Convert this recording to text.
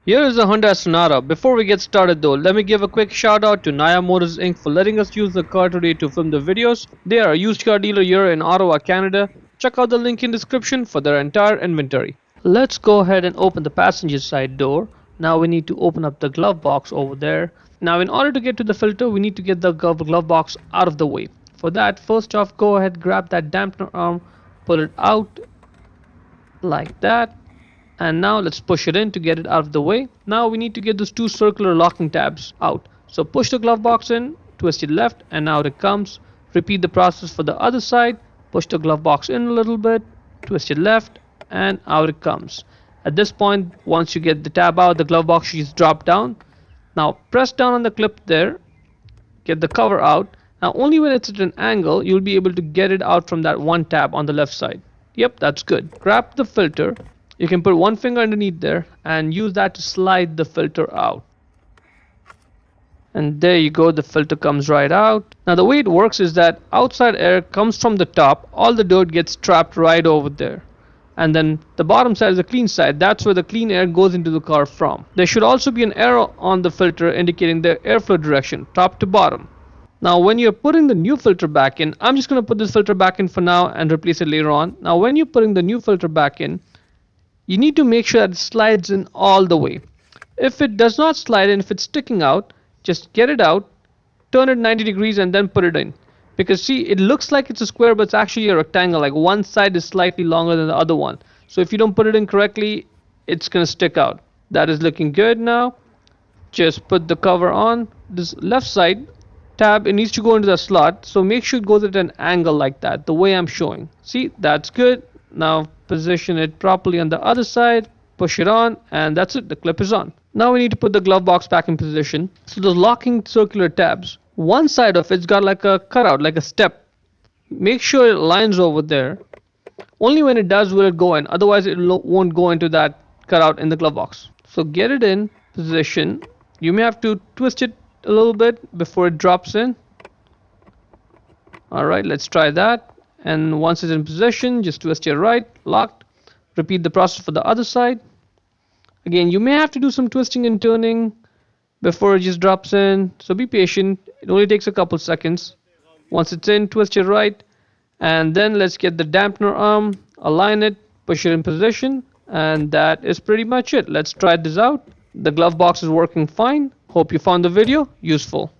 Here is a Hyundai Sonata. Before we get started though, let me give a quick shout out to Naya Motors Inc. for letting us use the car today to film the videos. They are a used car dealer here in Ottawa, Canada. Check out the link in description for their entire inventory. Let's go ahead and open the passenger side door. Now we need to open up the glove box over there. Now in order to get to the filter, we need to get the glove box out of the way. For that, first off, go ahead, grab that dampener arm, pull it out like that. And now let's push it in to get it out of the way. Now we need to get those two circular locking tabs out. So push the glove box in, twist it left, and out it comes. Repeat the process for the other side. Push the glove box in a little bit, twist it left, and out it comes. At this point, once you get the tab out, the glove box should drop down. Now press down on the clip there, get the cover out. Now only when it's at an angle, you'll be able to get it out from that one tab on the left side. Yep, that's good. Grab the filter. You can put one finger underneath there and use that to slide the filter out. And there you go, the filter comes right out. Now the way it works is that outside air comes from the top, all the dirt gets trapped right over there. And then the bottom side is the clean side, that's where the clean air goes into the car from. There should also be an arrow on the filter indicating the airflow direction, top to bottom. Now when you're putting the new filter back in, I'm just going to put this filter back in for now and replace it later on. Now when you're putting the new filter back in, you need to make sure that it slides in all the way. If it does not slide in, if it's sticking out, just get it out, turn it 90 degrees and then put it in. Because see, it looks like it's a square, but it's actually a rectangle. Like one side is slightly longer than the other one. So if you don't put it in correctly, it's going to stick out. That is looking good now. Just put the cover on. This left side tab, it needs to go into the slot. So make sure it goes at an angle like that, the way I'm showing. See, that's good. Now position it properly on the other side, push it on, and that's it, the clip is on. Now we need to put the glove box back in position. So those locking circular tabs, one side of it's got like a cutout, like a step. Make sure it lines over there. Only when it does will it go in, otherwise it won't go into that cutout in the glove box. So get it in position. You may have to twist it a little bit before it drops in. Alright, let's try that. And once it's in position, just twist your right, locked. Repeat the process for the other side. Again, you may have to do some twisting and turning before it just drops in, so be patient. It only takes a couple seconds. Once it's in, twist your right, and then let's get the dampener arm, align it, push it in position, and that is pretty much it. Let's try this out. The glove box is working fine. Hope you found the video useful.